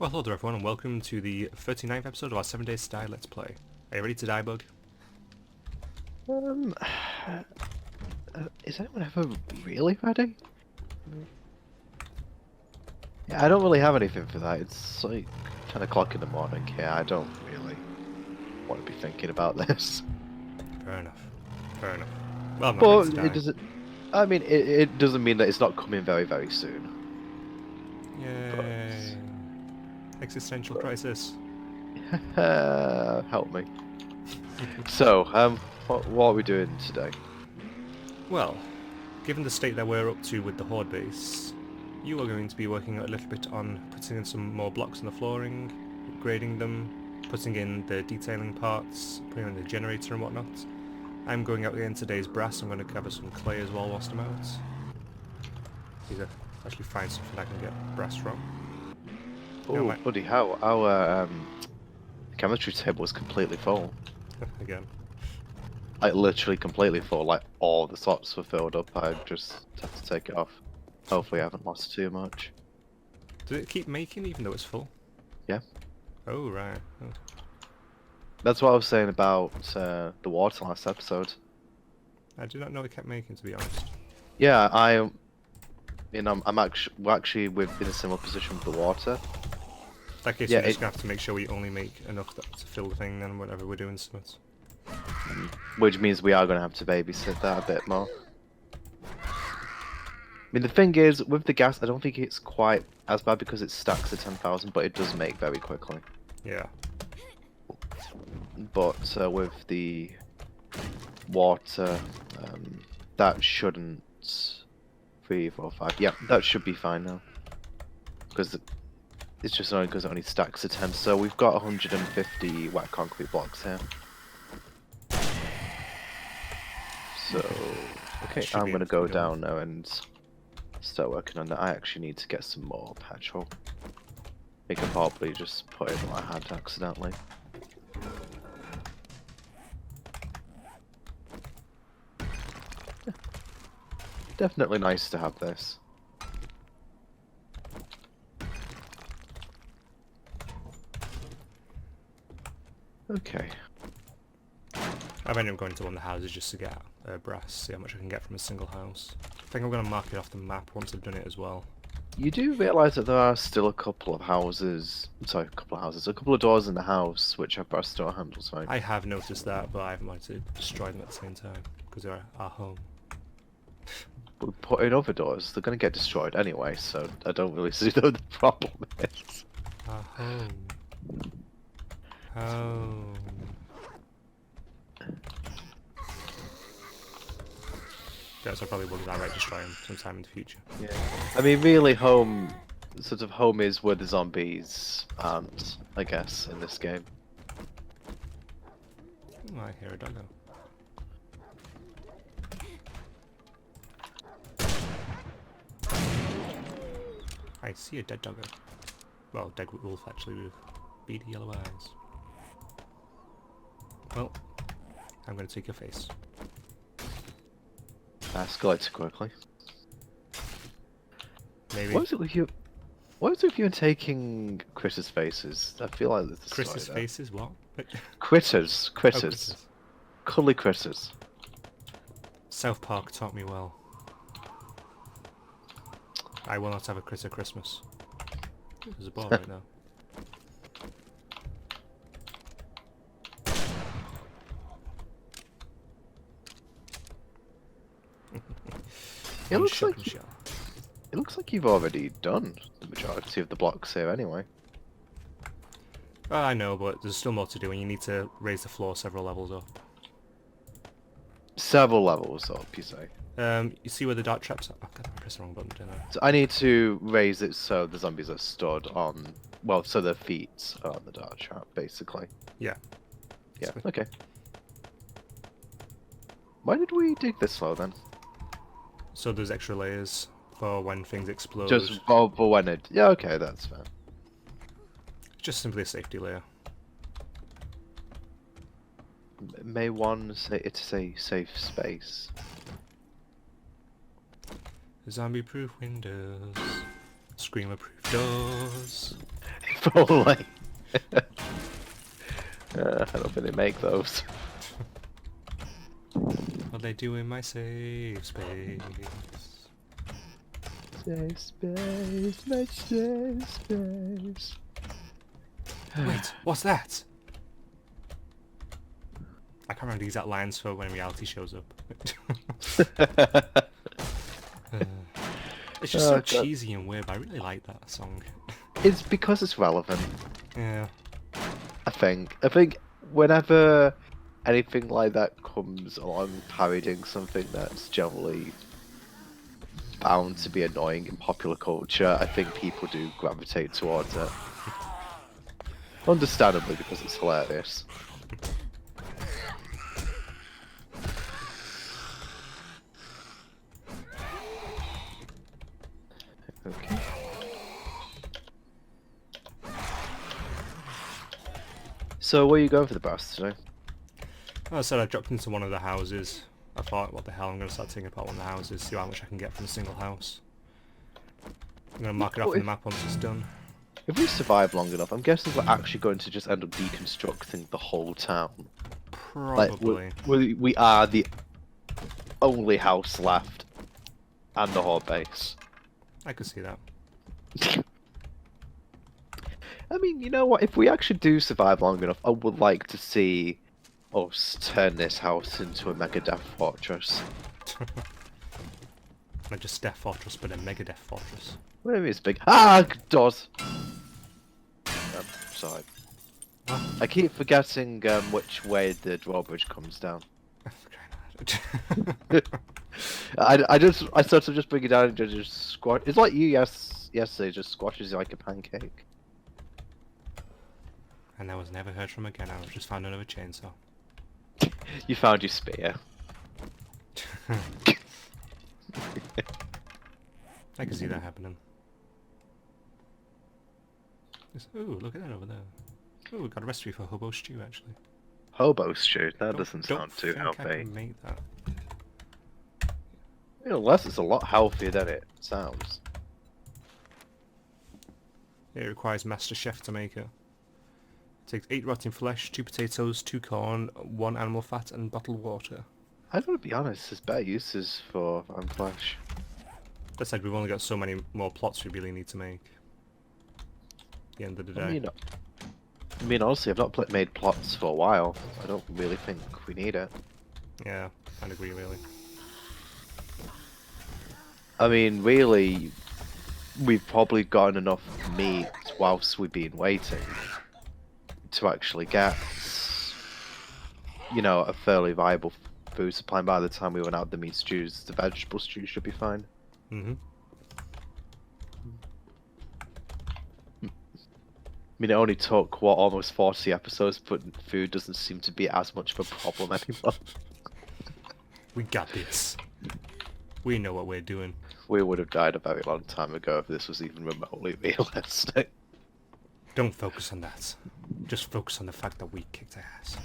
Well, hello there everyone and welcome to the 39th episode of our 7 Days to Die Let's Play. Are you ready to die, Bug? Um, is anyone ever really ready? Yeah, I don't really have anything for that. It's like 10 o'clock in the morning here. I don't really want to be thinking about this. Fair enough. Fair enough. Well, I'm not But ready to die. it doesn't. I mean, it doesn't mean that it's not coming very, very soon. Yay. Existential crisis. Help me. So, what are we doing today? Well, given the state that we're up to with the Horde base, you are going to be working a little bit on putting in some more blocks in the flooring, upgrading them, putting in the detailing parts, putting in the generator and whatnot. I'm going out again today's brass. I'm going to cover some clay as well whilst I'm out. Need to actually find something I can get brass from. Oh, buddy, how our chemistry table was completely full. Again. Like literally completely full. Like all the slots were filled up. I just have to take it off. Hopefully, I haven't lost too much. Did it keep making even though it's full? Yeah. Oh, right. Oh. That's what I was saying about the water last episode. I do not know it kept making, to be honest. Yeah, we're actually in a similar position with the water. In that case, Yeah, we're just going to have to make sure we only make enough to fill the thing then whenever we're doing summits. Which means we are going to have to babysit that a bit more. I mean, the thing is, with the gas, I don't think it's quite as bad because it stacks at 10,000, but it does make very quickly. Yeah. But with the water, that shouldn't... 3, 4, 5. Yeah, that should be fine now. Because it's just only because it only stacks to 10. So we've got 150 wet concrete blocks here. So, okay, I'm going to go down now and start working on that. I actually need to get some more petrol. I could probably just put it in my hand accidentally. Definitely nice to have this. Okay. I've ended up going to one of the houses just to get brass, see how much I can get from a single house. I think I'm going to mark it off the map once I've done it as well. You do realise that there are still a couple of houses, sorry, a couple of doors in the house which have brass door handles, right? I have noticed that, but I haven't wanted to destroy them at the same time, because they're our home. But we put in other doors, they're going to get destroyed anyway, so I don't really see what the problem is. Our home. Home. Guess I probably will outright destroy them sometime in the future. Yeah. I mean, really, home is where the zombies aren't, I guess, in this game. Oh, I hear a doggo. I see a dead doggo. Well, dead wolf actually with beady yellow eyes. Well, I'm going to take your face. Escalates quickly. Maybe. What is it with you? What is it with you and taking critters' faces? I feel like there's a Chris's story there. faces? What? Critters. Oh, critters. Cuddly critters. South Park taught me well. I will not have a critter Christmas. There's a ball right now. It looks like you've already done the majority of the blocks here anyway. Well, I know, but there's still more to do and you need to raise the floor several levels up. Several levels up, you say? You see where the dart traps are? Oh god, I pressed the wrong button, didn't I? So I need to raise it so the zombies are stood on... Well, so their feet are on the dart trap, basically. Yeah. Yeah, okay. Why did we dig this low then? So there's extra layers for when things explode. Just for when it... Yeah, okay, that's fair. Just simply a safety layer. May one say it's a safe space? Zombie-proof windows. Screamer-proof doors. If only. I don't think they make those. What they do in my safe space. Safe space, my safe space. Wait, what's that? I can't remember the exact lines for when reality shows up. It's just so God. cheesy and weird, but I really like that song. It's because it's relevant. Yeah. I think whenever anything like that comes along parodying something that's generally bound to be annoying in popular culture, I think people do gravitate towards it. Understandably, because it's hilarious. Okay. So, where are you going for the baths today? I said I dropped into one of the houses. I thought, what the hell, I'm going to start taking apart one of the houses, see how much I can get from a single house. I'm going to mark it off on the map once it's done. If we survive long enough, I'm guessing we're actually going to just end up deconstructing the whole town. Probably. Like, we are the only house left, and the horde base. I could see that. I mean, you know what? If we actually do survive long enough, I would like to see us turn this house into a mega death fortress. Not just Death Fortress, but a Mega Death Fortress. Maybe it's big. Ah, doors. Sorry. What? I keep forgetting which way the drawbridge comes down. I sort of just bring it down and just squash. It's like you yesterday, just squashes it like a pancake. And I was never heard from again. I was just found another chainsaw. You found your spear. I can see that happening. Ooh, look at that over there. Ooh, we got a recipe for hobo stew actually. Hobo stew? That Don't- doesn't don't sound too think I healthy. can make that. Unless it's a lot healthier than it sounds. It requires Master Chef to make it. Takes 8 rotten flesh, 2 potatoes, 2 corn, 1 animal fat, and bottled water. I gotta be honest, there's better uses for flesh. That said, we've only got so many more plots we really need to make. At the end of the day. I mean, honestly, I've not made plots for a while. I don't really think we need it. Yeah, I'd agree really. I mean, really, we've probably gotten enough meat whilst we've been waiting to actually get, you know, a fairly viable food supply. And by the time we run out of the meat stews, the vegetable stew should be fine. Mm-hmm. I mean, it only took, what, almost 40 episodes, but food doesn't seem to be as much of a problem anymore. We got this. We know what we're doing. We would have died a very long time ago if this was even remotely realistic. Don't focus on that. Just focus on the fact that we kicked ass.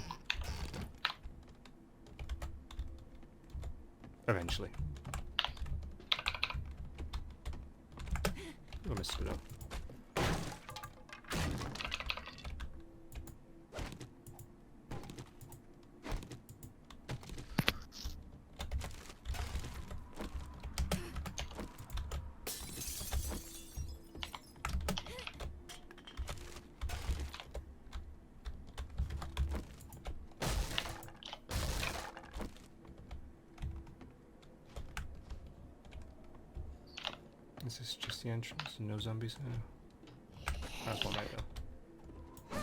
Eventually. Oh, I missed it up. Is this just the entrance and no zombies here? That's one right there.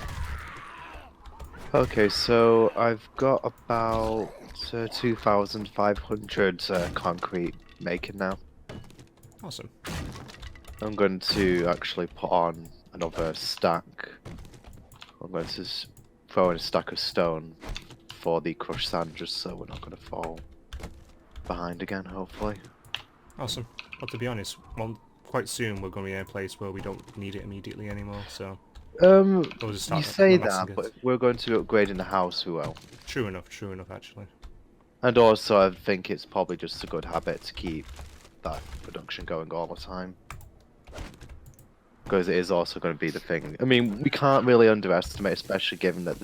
Okay, so I've got about 2,500 concrete making now. Awesome. I'm going to actually put on another stack. I'm going to throw in a stack of stone for the crushed sand just so we're not going to fall behind again, hopefully. Awesome. Well, to be honest, well, quite soon we're going to be in a place where we don't need it immediately anymore, so... We'll just You start say amassing that, it. but if we're going to be upgrading the house, we will. True enough, actually. And also, I think it's probably just a good habit to keep that production going all the time. because it is also going to be the thing. I mean, we can't really underestimate, especially given that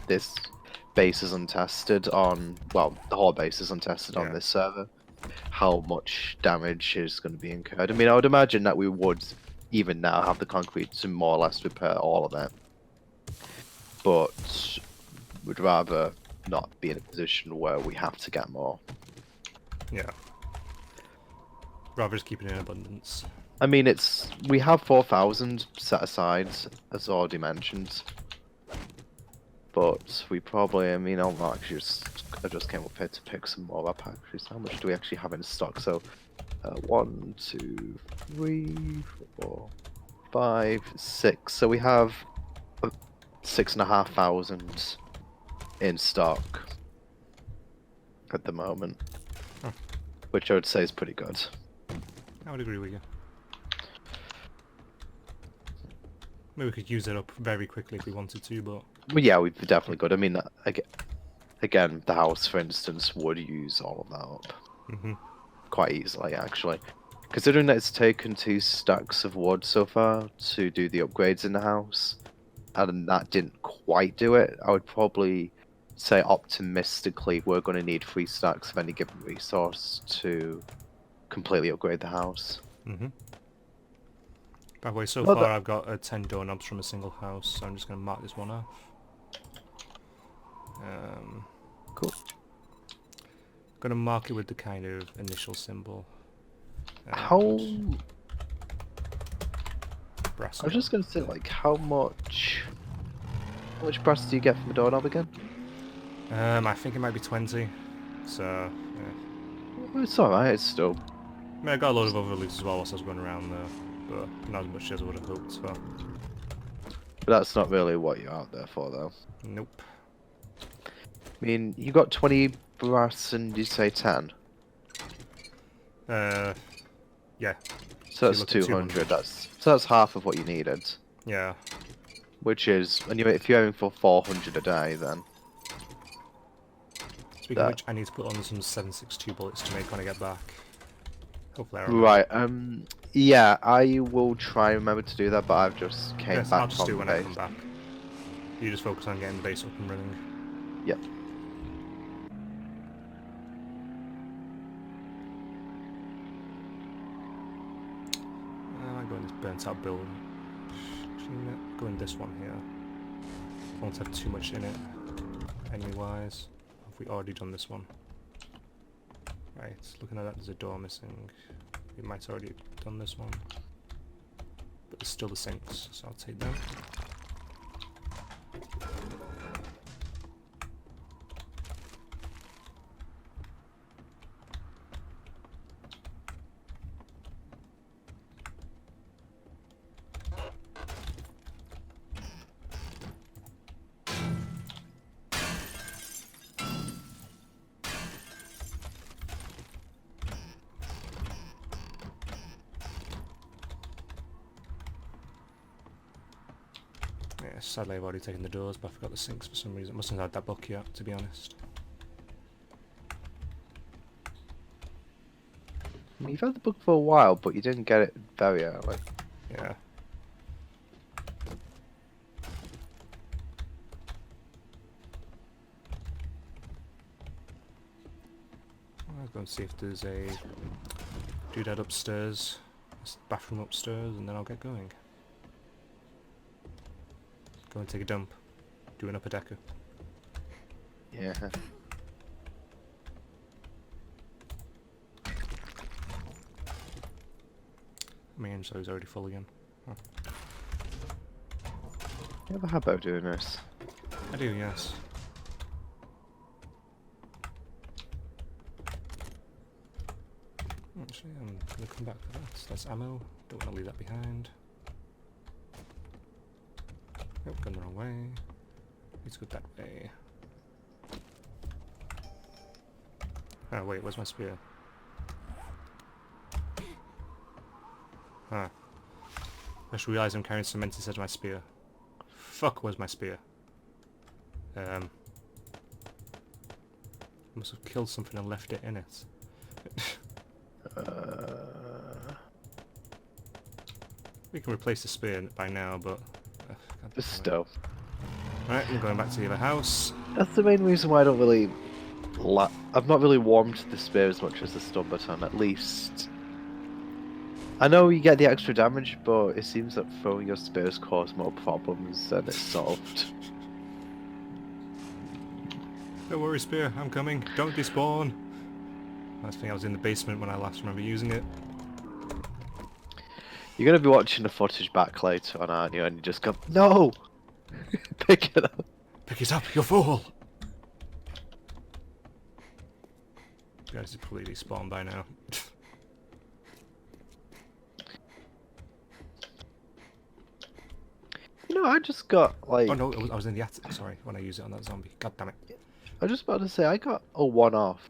this base is untested on, well, the whole base is untested on Yeah. this server, how much damage is going to be incurred. I mean, I would imagine that we would, even now, have the concrete to more or less repair all of that. But we'd rather not be in a position where we have to get more. Yeah. Rather just keep it in abundance. I mean, we have 4,000 set aside, as already mentioned. But we probably, I mean, I just came up here to pick some more up actually. So how much do we actually have in stock? So, 1, 2, 3, 4, 5, 6. So we have 6,500 in stock at the moment, Huh. which I would say is pretty good. I would agree with you. Maybe we could use it up very quickly if we wanted to, but... Well, yeah, we've definitely good. I mean, again, the house, for instance, would use all of that up Mm-hmm. quite easily, actually. Considering that it's taken 2 stacks of wood so far to do the upgrades in the house, and that didn't quite do it, I would probably say optimistically we're going to need 3 stacks of any given resource to completely upgrade the house. Mm-hmm. By the way, so Well, far I've got 10 doorknobs from a single house, so I'm just going to mark this one off. Cool. Going to mark it with the kind of initial symbol. How... Brass I was just going to say, like, how much brass do you get from a doorknob again? I think it might be 20, so... yeah. Well, it's alright, it's still... I mean, I got a load of other loot as well whilst I was going around there, but not as much as I would have hoped for. But that's not really what you're out there for, though. Nope. I mean, you got 20 brass and you say 10? Yeah. So that's look at 200, that's half of what you needed. Yeah. Which is, and if you're aiming for 400 a day, then... Speaking of which, I need to put on some 7.62 bullets to make when I get back. Hopefully I remember. Right, yeah, I will try and remember to do that, but I've just came Yes, back I'll just from do it when the I base. come back. You just focus on getting the base up and running. Yep. I might go in this burnt out building. Actually, no, go in this one here. I won't have too much in it, enemy wise. Have we already done this one? Right, looking at that, there's a door missing. We might already have done this one. But there's still the sinks, so I'll take them. Yeah, sadly I've already taken the doors, but I forgot the sinks for some reason. Mustn't have had that book yet, to be honest. I mean, you've had the book for a while, but you didn't get it very early. Yeah. I'll go and see if there's a doodad upstairs, this bathroom upstairs, and then I'll get going. Go and take a dump. Do an upper decker. Yeah. My inventory's already full again. Huh. You ever had about doing this? I do, yes. Actually, I'm gonna come back for that. That's ammo. Don't want to leave that behind. Nope, gone the wrong way. Let's go that way. Oh wait, where's my spear? Huh. I just realised I'm carrying cement instead of my spear. Fuck, where's my spear? Must have killed something and left it in it. We can replace the spear by now, but... God damn it. Still. Right, I'm going back to the other house. That's the main reason why I don't really... I've not really warmed to the spear as much as the stun baton, at least. I know you get the extra damage, but it seems that throwing your spears cause more problems than it's solved. Don't worry, spear, I'm coming. Don't despawn. Last thing, I was in the basement when I last remember using it. You're going to be watching the footage back later on, aren't you? And you just go, no! Pick it up. Pick it up, you fool! You guys have probably despawned by now. You know, I just got, like... Oh no, I was in the attic, sorry, when I used it on that zombie. God damn it. I was just about to say, I got a one-off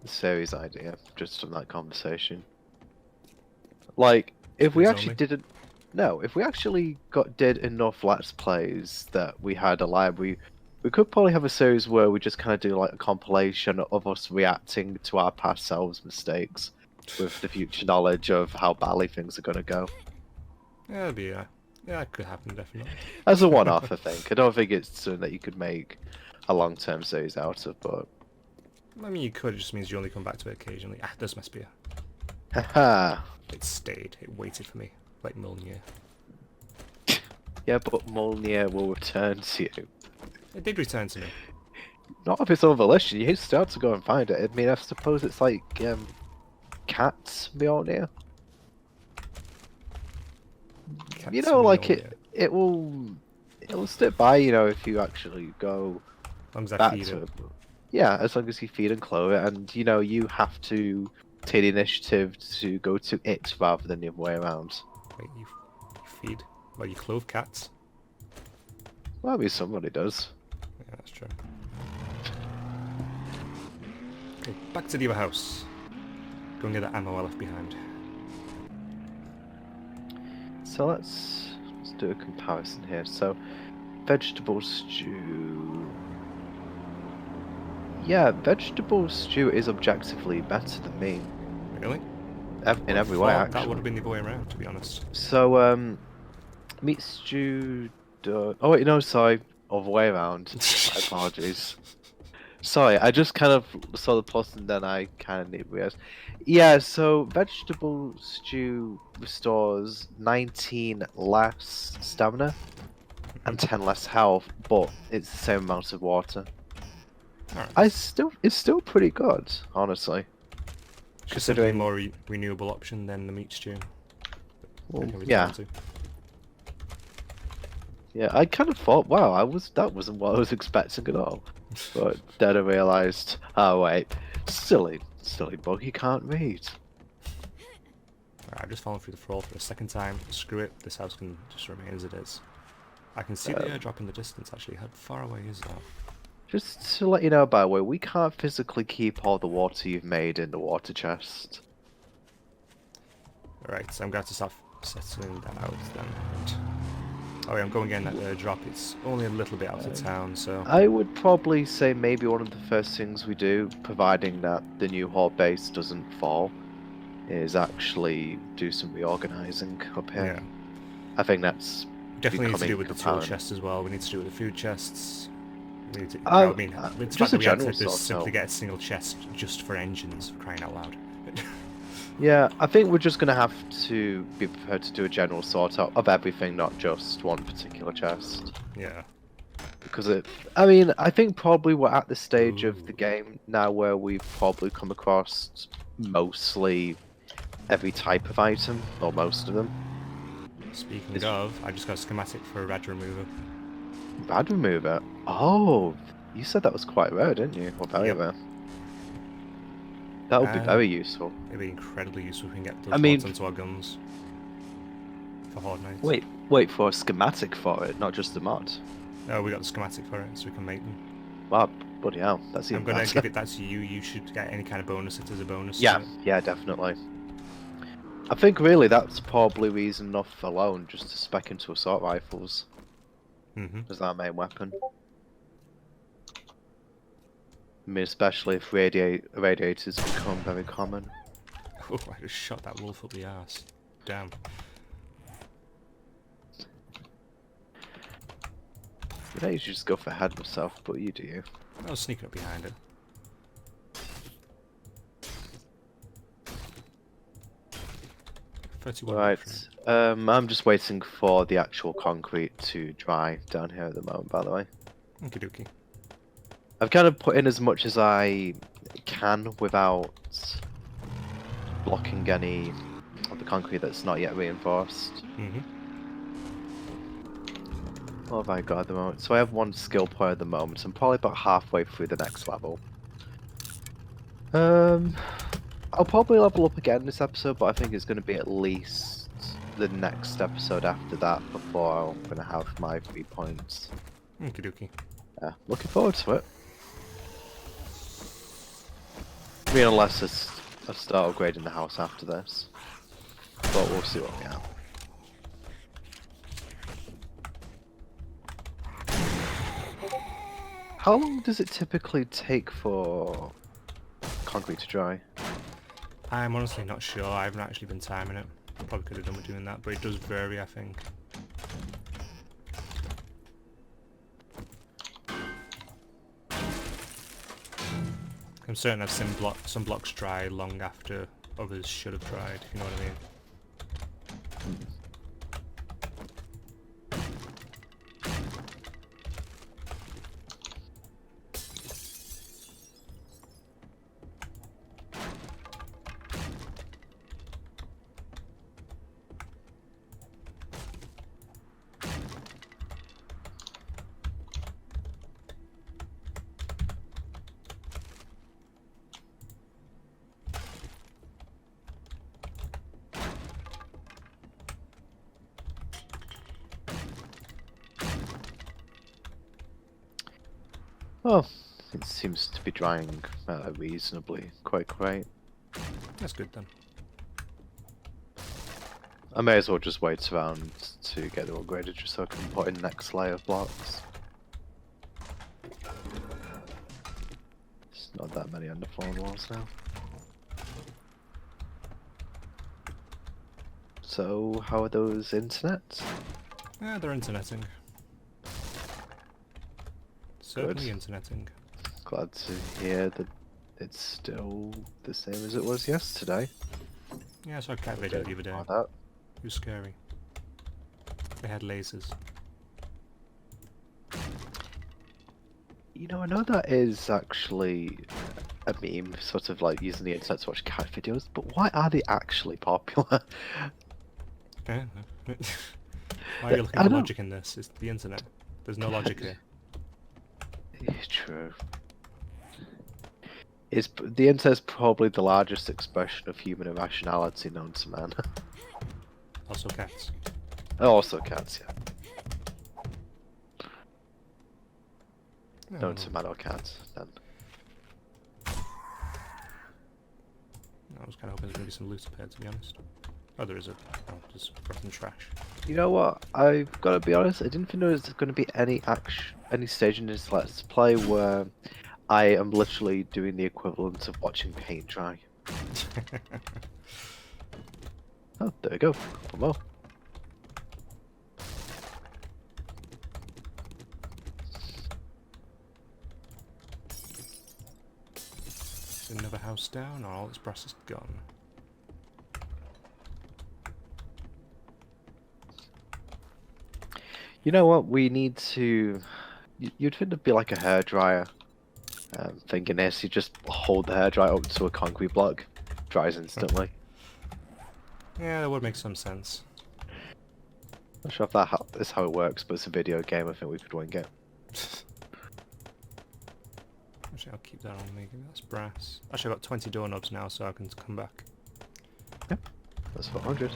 series idea just from that conversation. Like, if we Please actually only. didn't... No, if we actually did enough Let's Plays that we had a library, we could probably have a series where we just kind of do like a compilation of us reacting to our past selves' mistakes with the future knowledge of how badly things are going to go. Yeah, that'd be, yeah, that could happen, definitely. As a one-off, I think. I don't think it's something that you could make a long-term series out of, but... I mean, you could, it just means you only come back to it occasionally. Ah, there's my spear. Haha. It stayed, it waited for me, like Mjolnir. Yeah, but Mjolnir will return to you. It did return to me. Not of its own volition, you still have to go and find it. I mean, I suppose it's like, Cat's Mjolnir? You know, like, Mjolnir. it'll stick by, you know, if you actually go As long as I back feed to it. it. Yeah, as long as you feed and clothe it, and, you know, you have to take the initiative to go to it rather than the other way around. Wait, you feed? Well, you clothe cats. Well, I mean, somebody does. Yeah, that's true. Okay, back to the other house. Go and get that ammo I left behind. So let's do a comparison here. So, vegetable stew. Yeah, vegetable stew is objectively better than meat. Really? In every way, Thought actually. that would have been the other way around, to be honest. So, meat stew... Oh wait, no, sorry. Other way around. My apologies. Sorry, I just kind of saw the plus and then I kind of need to. Yeah, so vegetable stew restores 19 less stamina and 10 less health, but it's the same amount of water. Alright. It's still pretty good, honestly. Just simply a more renewable option than the meat stew. Well, I can return yeah. to. Yeah, I kind of thought, wow, that wasn't what I was expecting at all. But then I realised, oh wait, silly bug, you can't read. Alright, I've just fallen through the floor for a second time. Screw it, this house can just remain as it is. I can see the airdrop in the distance actually. How far away is that? Just to let you know, by the way, we can't physically keep all the water you've made in the water chest. Alright, so I'm going to have to start settling that out then. Oh yeah, I'm going again that airdrop. It's only a little bit out of town, so... I would probably say maybe one of the first things we do, providing that the new horde base doesn't fall, is actually do some reorganizing up here. Yeah. I think that's Definitely need to becoming do with the tool apparent. chests as well. We need to do with the food chests. We need to, Uh, I mean, it's just the a fact that we had general to just sort simply of- get a single chest just for engines, for crying out loud. Yeah, I think we're just going to have to be prepared to do a general sort out of everything, not just one particular chest. Yeah. Because I think probably we're at the stage of the game now where we've probably come across mostly every type of item, or most of them. Speaking of, I just got a schematic for a rad remover. Rad remover? Oh, you said that was quite rare, didn't you? Or very Yep. rare. That would be Um, very useful. It'd be incredibly useful if we can get those I mean- mods onto our guns. For Horde Knights. Wait for a schematic for it, not just the mod. Oh, we got the schematic for it, so we can make them. Wow, bloody hell, that's even I'm gonna better. give it that to you. You should get any kind of bonus if there's a bonus. to Yeah, it. yeah, definitely. I think really that's probably reason enough alone just to spec into assault rifles as our main weapon. I mean, especially if radiators become very common. Oh, I just shot that wolf up the arse. Damn. I usually just go for head myself, but you do you. I was sneaking up behind it. Right. I'm just waiting for the actual concrete to dry down here at the moment, by the way. Okie dokie. I've kind of put in as much as I can without blocking any of the concrete that's not yet reinforced. Mm-hmm. What have I got at the moment? So I have 1 skill point at the moment. I'm probably about halfway through the next level. I'll probably level up again this episode, but I think it's going to be at least the next episode after that before I'm going to have my 3 points. Okie dokie. Looking forward to it. I mean, unless I start upgrading the house after this. But we'll see what we have. How long does it typically take for concrete to dry? I'm honestly not sure. I haven't actually been timing it. Probably could have done with doing that, but it does vary, I think. I'm certain I've seen some blocks dry long after others should have dried, if you know what I mean. Oh, it seems to be drying reasonably quite great. That's good then. I may as well just wait around to get them upgraded just so I can put in the next layer of blocks. There's not that many underfloor walls now. So, how are those internets? Yeah, they're interneting. Certainly interneting. Glad to hear that it's still the same as it was yesterday. Yeah, I saw a cat video the other day. Like that. It was scary. They had lasers. You know, I know that is actually a meme, sort of like using the internet to watch cat videos, but why are they actually popular? Yeah. Why are you looking for logic in this? It's the internet. There's no logic here. It's true. The internet's probably the largest expression of human irrationality known to man. Also cats. Also cats, yeah. Oh, Known to man or cats, then. I was kind of hoping there's going to be some loot up here, to be honest. Oh, there is just rotten trash. You know what? I've got to be honest. I didn't think there was going to be any stage in this Let's Play where I am literally doing the equivalent of watching paint dry. Oh, there we go. Couple more. Is another house down, or all its brass is gone? You know what? We need to. You'd think it'd be like a hairdryer. Thinking this, you just hold the hairdryer up to a concrete block, dries instantly. Yeah, that would make some sense. Not sure if that is how it works, but it's a video game. I think we could wing it. Actually, I'll keep that on me. That's brass. Actually, I've got 20 doorknobs now, so I can come back. Yep, that's 400.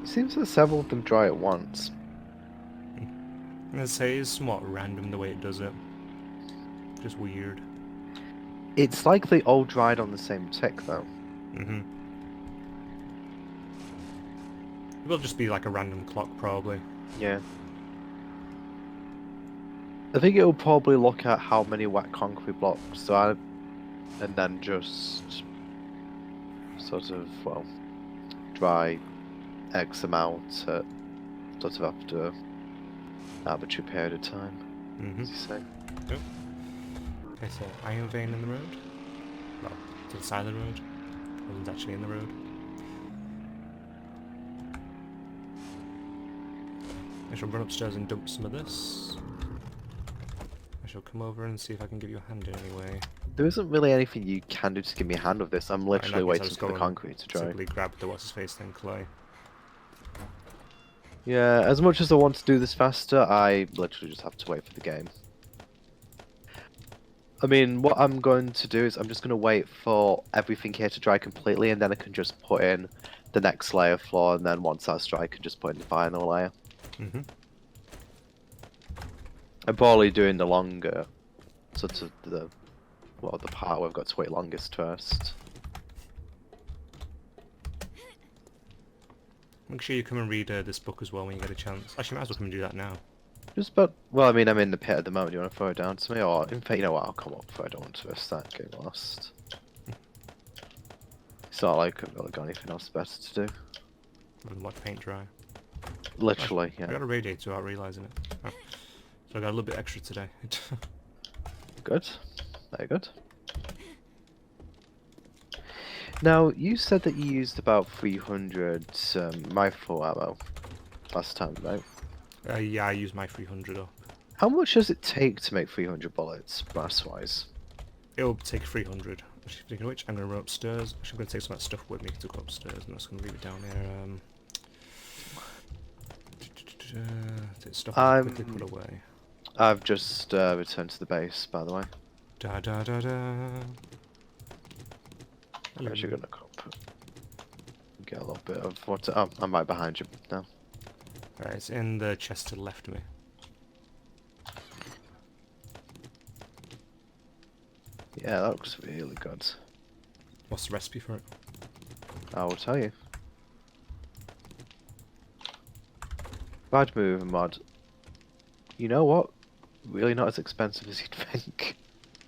Seems that several of them dry at once. I'm gonna say it's somewhat random the way it does it. Just weird. It's like they all dried on the same tick, though. Mm-hmm. It will just be like a random clock, probably. Yeah. I think it'll probably look at how many wet concrete blocks there are, and then just sort of, well, dry X amount at sort of after an arbitrary period of time, Mm-hmm. as you say. Yep. Okay, so iron vein in the road. Well, to the side of the road. Wasn't actually in the road. I shall run upstairs and dump some of this. I shall come over and see if I can give you a hand in any way. There isn't really anything you can do to give me a hand with this. I'm literally I'll waiting just for go the and concrete to dry. simply grab the what's-his-face then, clay. Yeah, as much as I want to do this faster, I literally just have to wait for the game. I mean, what I'm going to do is I'm just going to wait for everything here to dry completely, and then I can just put in the next layer of floor, and then once that's dry, I can just put in the final layer. Mm-hmm. I'm probably doing the longer, sort of the part where I've got to wait longest first. Make sure you come and read this book as well when you get a chance. Actually, you might as well come and do that now. Just about, well, I mean, I'm in the pit at the moment. Do you want to throw it down to me? Or, in fact, you know what, I'll come up if I don't want to risk that getting lost. It's not like I've really got anything else better to do. And let paint dry. Literally, I yeah. got a radiator without realising it. Oh. So I got a little bit extra today. Good. Very good. Now, you said that you used about 300 rifle ammo last time, right? Yeah, I used my 300 up. How much does it take to make 300 bullets, mass-wise? It'll take 300. Speaking of which, I'm going to run upstairs. Actually, I'm going to take some of that stuff with me to go upstairs, and I'm just going to leave it down here. Take stuff I'll quickly put away. I've just returned to the base, by the way. Da da da da. I'm actually gonna get a little bit of what. Oh, I'm right behind you now. Alright, it's in the chest to the left of me. Yeah, that looks really good. What's the recipe for it? I will tell you. Bad move, mod. You know what? Really not as expensive as you'd think.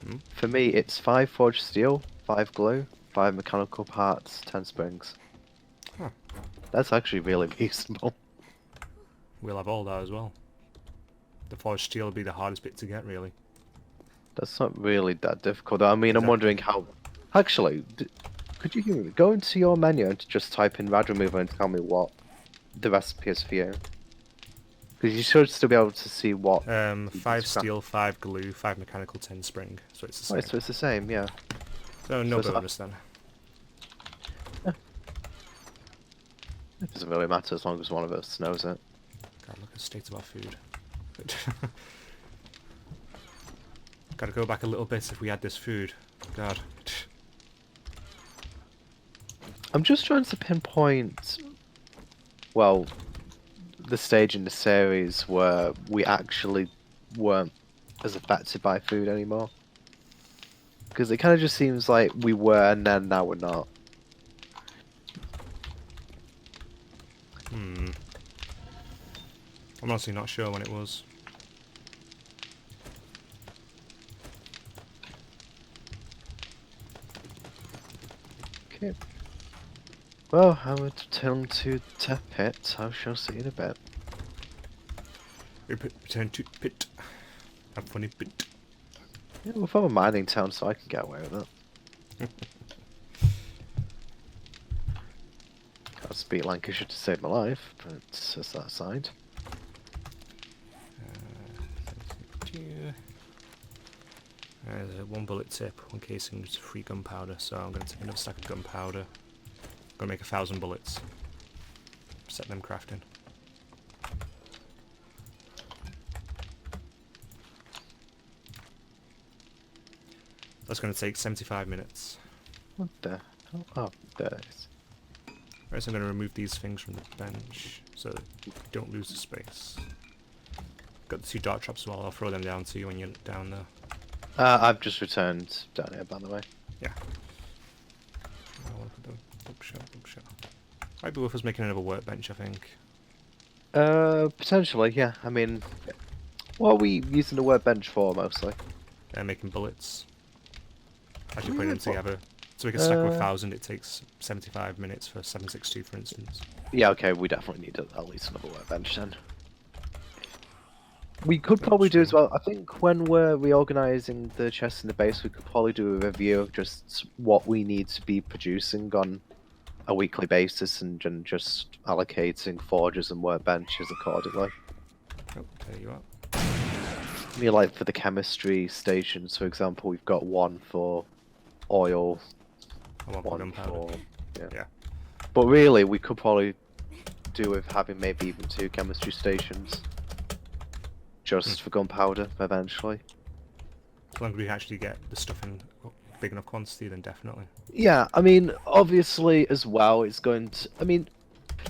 Hmm? For me, it's 5 forged steel, 5 glue, 5 mechanical parts, 10 springs. Huh. That's actually really reasonable. We'll have all that as well. The forged steel will be the hardest bit to get, really. That's not really that difficult. I mean, I'm wondering how... Actually, could you go into your menu and just type in rad remover and tell me what the recipe is for you? Because you should still be able to see what... 5 steel, 5 glue, 5 mechanical, 10 spring. So it's the same. Oh, so it's the same, yeah. So no so bonus then. It doesn't really matter as long as one of us knows it. God, look at the state of our food. Gotta go back a little bit if we had this food. God. I'm just trying to pinpoint, well, the stage in the series where we actually weren't as affected by food anymore. Because it kind of just seems like we were and then now we're not. I'm honestly not sure when it was. Okay. Well, I would return to the pit. I shall see you in a bit. Return to pit. Have funny pit. Yeah, we're from a mining town, so I can get away with it. Can't speak Lancashire to save my life, but it's just that side. There's a 1 bullet tip, 1 casing, just free gunpowder, so I'm going to take another stack of gunpowder. I'm going to make 1,000 bullets. Set them crafting. That's going to take 75 minutes. What the hell? Oh, there it is. First I'm going to remove these things from the bench, so that you don't lose the space. Got the 2 dart traps as well, I'll throw them down to you when you're down there. I've just returned down here, by the way. Yeah. I want to put the bookshop. Might be worth us making another workbench, I think. Potentially, yeah. I mean, what are we using the workbench for mostly? Making bullets. Actually Oh, putting yeah, them together. So we can stack up 1,000, it takes 75 minutes for 762 for instance. Yeah, okay, we definitely need at least another workbench then. We could Oh, probably do as true. well. I think when we're reorganizing the chest in the base, we could probably do a review of just what we need to be producing on a weekly basis and just allocating forges and workbenches accordingly. Oh, there you are. I mean, like for the chemistry stations, for example, we've got one for oil, I want for one gunpowder. for Yeah. But really, we could probably do with having maybe even 2 chemistry stations, just for gunpowder eventually. As long as we actually get the stuff in big enough quantity, then definitely. Yeah, I mean, obviously as well, it's going to. I mean,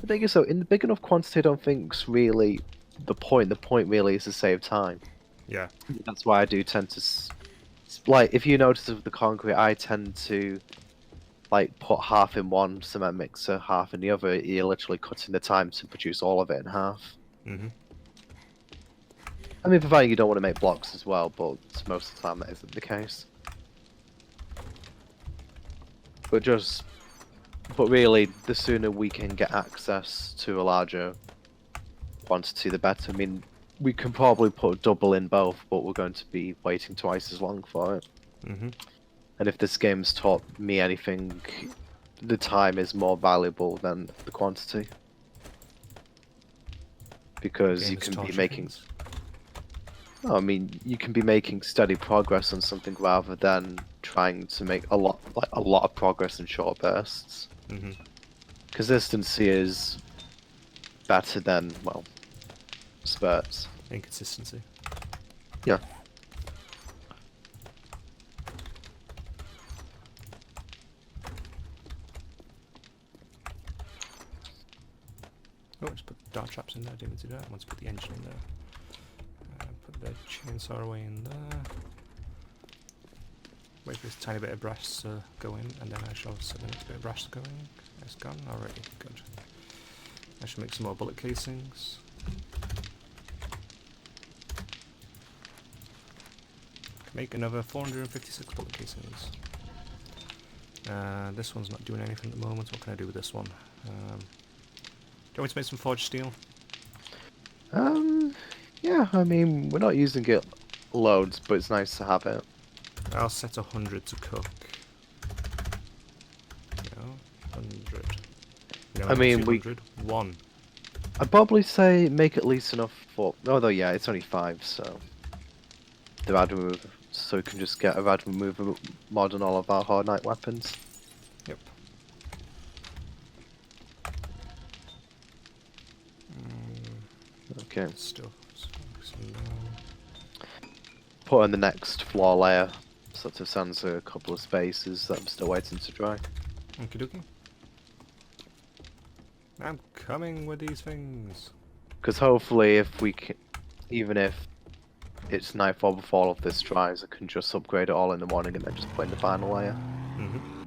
the thing is, though, in the big enough quantity, I don't think's really the point. The point really is to save time. Yeah. That's why I do tend to, like, if you notice with the concrete, I tend to, like, put half in one cement mixer, half in the other. You're literally cutting the time to produce all of it in half. Mm-hmm. I mean, providing you don't want to make blocks as well, but most of the time that isn't the case. But really, the sooner we can get access to a larger quantity, the better. I mean, we can probably put double in both, but we're going to be waiting twice as long for it. Mm-hmm. And if this game's taught me anything, the time is more valuable than the quantity. Because you can be making... I mean, you can be making steady progress on something rather than trying to make a lot of progress in short bursts. Mm-hmm. Consistency is better than, well, spurts. Inconsistency. Yeah. Oh, just put dart traps in there. I didn't do that. I want to put the engine in there. Put the chainsaw away in there. Wait for this tiny bit of brass to go in, and then I shall set the next bit of brass going. It's gone already. Good. I should make some more bullet casings. Make another 456 bullet casings. This one's not doing anything at the moment. What can I do with this one? Do you want me to make some forged steel? Yeah, I mean, we're not using it loads, but it's nice to have it. I'll set 100 to cook. No, 100. No, I mean, 200. One. I'd probably say make at least enough for... Although, yeah, it's only 5, so... The rad remover. So we can just get a rad remover mod on all of our hard night weapons. Yep. Okay. Still. Put in the next floor layer. Sort of sans a couple of spaces that I'm still waiting to dry. Okie dokie. I'm coming with these things. Because hopefully if we can... Even if it's nightfall before all of this dries, I can just upgrade it all in the morning and then just put in the final layer. Mm-hmm.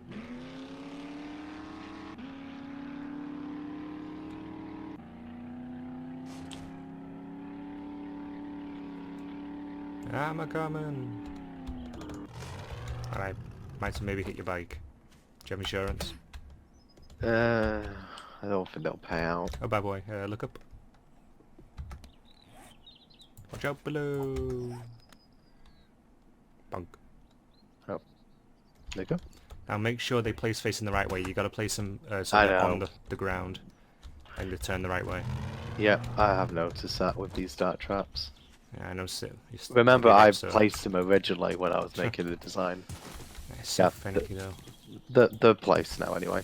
I'm a-coming. Alright, might maybe hit your bike. Do you have insurance? I don't think they'll pay out. Oh, bad boy, look up. Watch out below. Bonk. Oh. There you go. Now make sure they place facing the right way. You gotta place them so they're on the ground. And they turn the right way. Yeah, I have noticed that with these dart traps. Yeah, I noticed it. Remember, I placed them originally when I was making the design. It's so finicky though. They're placed now anyway.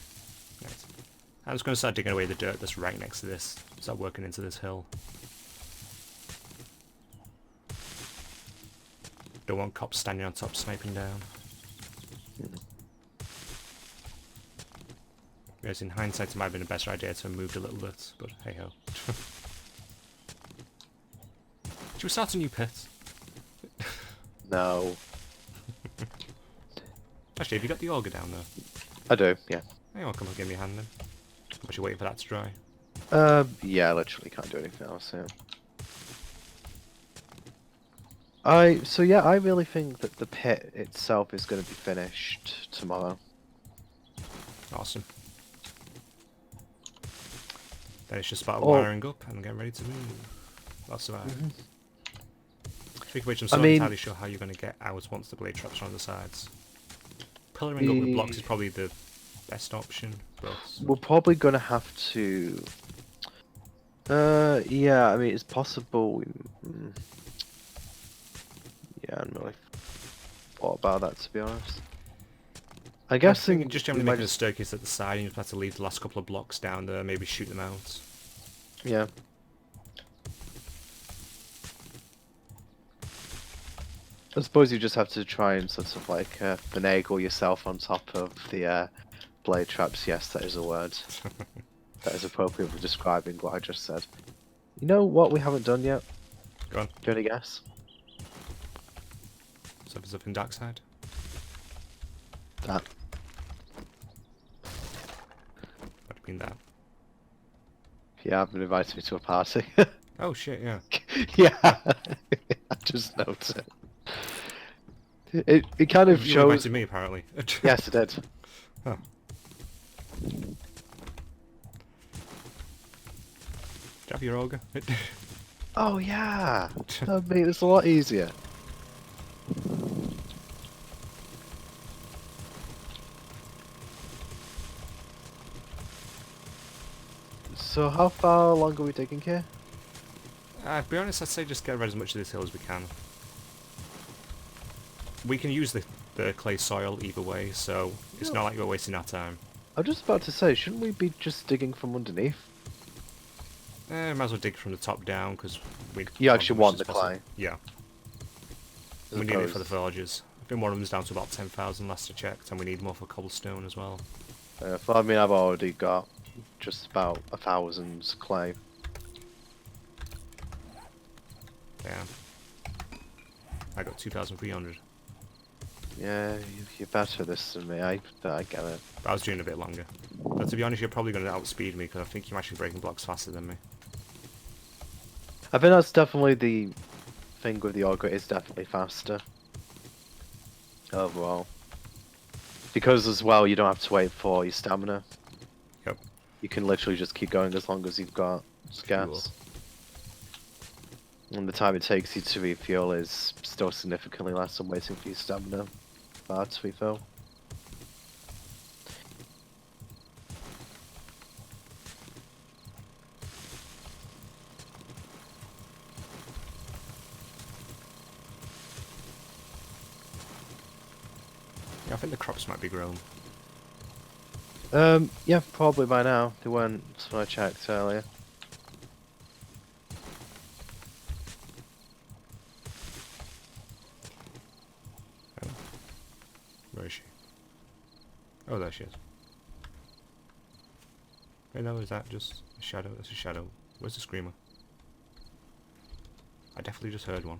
Right. I'm just going to start digging away the dirt that's right next to this. Start working into this hill. Don't want cops standing on top sniping down. Whereas in hindsight it might have been a better idea to have moved a little bit, but hey ho. Should we start a new pit? No. Actually, have you got the auger down there? I do, yeah. Hey, well, come on, give me a hand then. But you're waiting for that to dry. Yeah, I literally can't do anything else, yeah. So yeah, I really think that the pit itself is going to be finished tomorrow. Awesome. Then it's just about Or- wiring up and getting ready to move. I'll survive. Mhm. Speaking of which, I'm I not mean- entirely sure how you're going to get out once the blade traps are on the sides. Pillaring up with blocks is probably the best option, but... We're probably going to have to... yeah, I mean, it's possible yeah, I hadn't really thought about that, to be honest. I I guess think just generally making a staircase at the side, and you just have to leave the last couple of blocks down there, maybe shoot them out. Yeah. I suppose you just have to try and sort of like finagle yourself on top of the blade traps. Yes, that is a word. That is appropriate for describing what I just said. You know what we haven't done yet? Go on. Do you want to guess? So if it's up in dark side. That. What do you mean that? Yeah, I've been invited me to a party. Oh shit, yeah. Yeah, I just noticed it. It kind of You shows. invited me apparently. Yes, it did. Huh. Do you have your auger? Oh yeah, that'd make this a lot easier. So how far along are we digging here? To be honest, I'd say just get rid of as much of this hill as we can. We can use the clay soil either way, so it's not like we're wasting our time. I'm just about to say, shouldn't we be just digging from underneath? Might as well dig from the top down, because we... You actually want the clay? Yeah. As We need it for the opposed- villages. I think one of them's down to about 10,000 last I checked, and we need more for cobblestone as well. Well, I mean, I've already got just about 1,000 clay. Yeah. I got 2,300. Yeah, you're better at this than me. I get it. But I was doing a bit longer. But to be honest, you're probably going to outspeed me, because I think you're actually breaking blocks faster than me. I think that's definitely the thing with the auger. It's definitely faster overall. Because as well, you don't have to wait for your stamina. Yep. You can literally just keep going as long as you've got gas. Cool. And the time it takes you to refuel is still significantly less than waiting for your stamina bar to refill. Yeah, I think the crops might be grown. Yeah, probably by now. They weren't when I checked earlier. Where is she? Oh, there she is. Hey, no, is that just a shadow? That's a shadow. Where's the screamer? I definitely just heard one.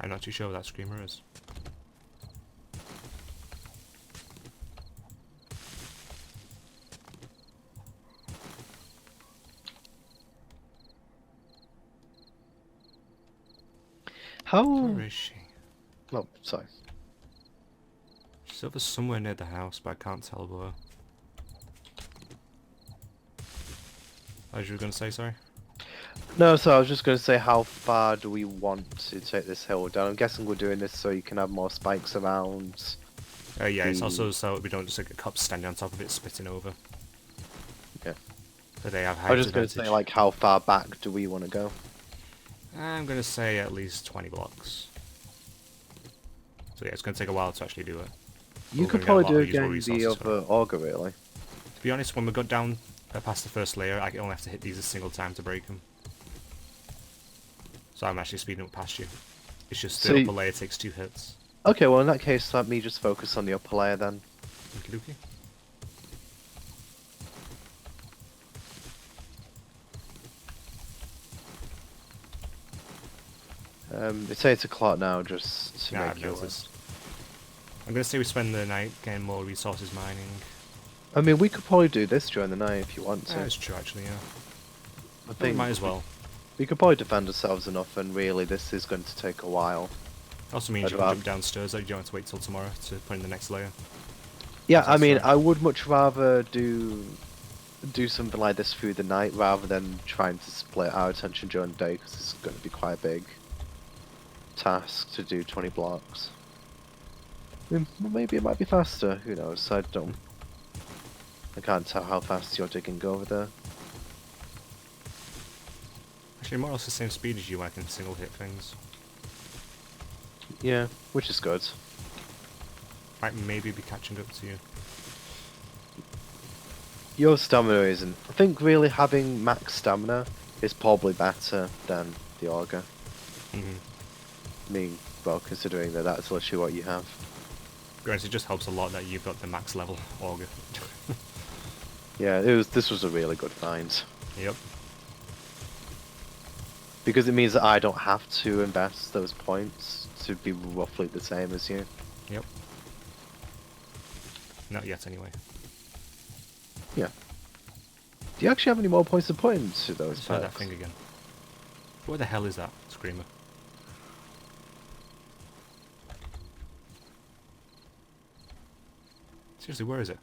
I'm not too sure what that screamer is. How? Where is she? Oh, sorry. She's over somewhere near the house, but I can't tell where. As you were going to say, sorry? No, so I was just going to say, how far do we want to take this hill down? I'm guessing we're doing this so you can have more spikes around. Yeah, it's also so we don't just get cops standing on top of it spitting over. Yeah. So they have height I was just going to advantage. say, like, how far back do we want to go? I'm going to say at least 20 blocks. So yeah, it's going to take a while to actually do it. You We're could gonna probably get do a lot it of useful again the resources for other auger, really. To be honest, when we got down past the first layer, I only have to hit these a single time to break them. So I'm actually speeding up past you. It's just So the upper layer takes 2 hits. Okay, well in that case, let me just focus on the upper layer then. Okie dokie. It's 8 o'clock now, just to Nah, make I've you aware. noticed. I'm gonna say we spend the night getting more resources mining. I mean, we could probably do this during the night if you want to. That's true, actually, yeah. I But we think might as well. we could probably defend ourselves enough, and really, this is going to take a while. Also means I'd you can rather- jump downstairs, like you don't have to wait till tomorrow to put in the next layer. Yeah, That's I mean, right. I would much rather do something like this through the night rather than trying to split our attention during the day, because it's going to be quite a big task to do 20 blocks. I mean, maybe it might be faster. Who knows? I can't tell how fast you're digging over there. Actually, more or less the same speed as you, I can single hit things. Yeah, which is good. Might maybe be catching up to you. Your stamina isn't. I think really having max stamina is probably better than the auger. Mm-hmm. I mean, well, considering that that's literally what you have. Granted, it just helps a lot that you've got the max level auger. Yeah, this was a really good find. Yep. Because it means that I don't have to invest those points to be roughly the same as you. Yep. Not yet, anyway. Yeah. Do you actually have any more points to put into those Let's try that packs? thing again. Where the hell is that screamer? Seriously, where is it?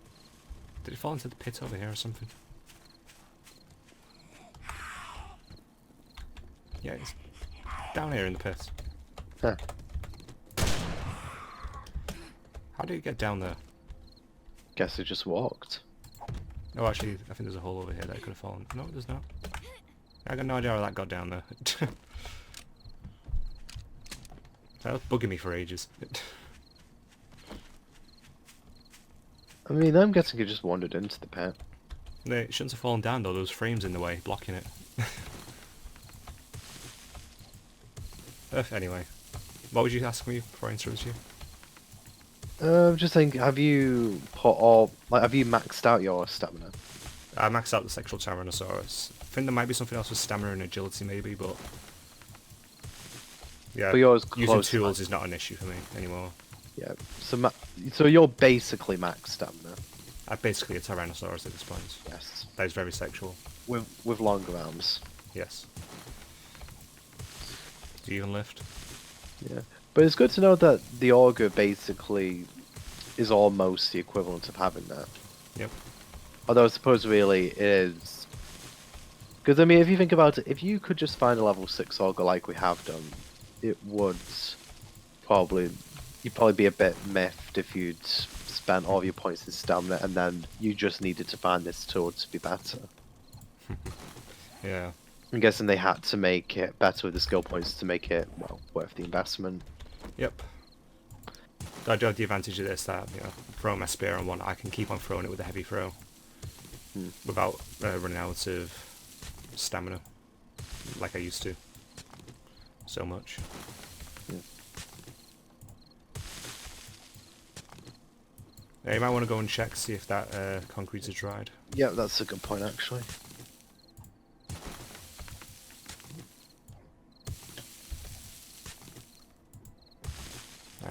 Did it fall into the pit over here or something? Yeah, it's down here in the pit. Huh. How did it get down there? Guess it just walked. Oh, actually, I think there's a hole over here that it could have fallen. No, there's not. I got no idea how that got down there. That was bugging me for ages. I mean, I'm guessing it just wandered into the pit. No, it shouldn't have fallen down though, those frames in the way, blocking it. Anyway, what would you ask me before I interrupt you? Just think, have you have you maxed out your stamina? I maxed out the sexual Tyrannosaurus. I think there might be something else with stamina and agility maybe, but... Yeah, But yours using close to tools max. is not an issue for me anymore. Yeah, so you're basically max stamina. I'm basically a Tyrannosaurus at this point. Yes. That is very sexual. With longer arms. Yes. Do you even lift? Yeah. But it's good to know that the auger basically is almost the equivalent of having that. Yep. Although I suppose really it is. Because I mean, if you think about it, if you could just find a level 6 auger like we have done, it would you'd probably be a bit miffed if you'd spent all of your points in stamina and then you just needed to find this tool to be better. Yeah. I'm guessing they had to make it better with the skill points to make it, well, worth the investment. Yep. I do have the advantage of this that, you know, throwing my spear on one, I can keep on throwing it with a heavy throw. Without running out of stamina. Like I used to. So much. Yeah, you might want to go and check, see if that concrete is dried. Yeah, that's a good point actually.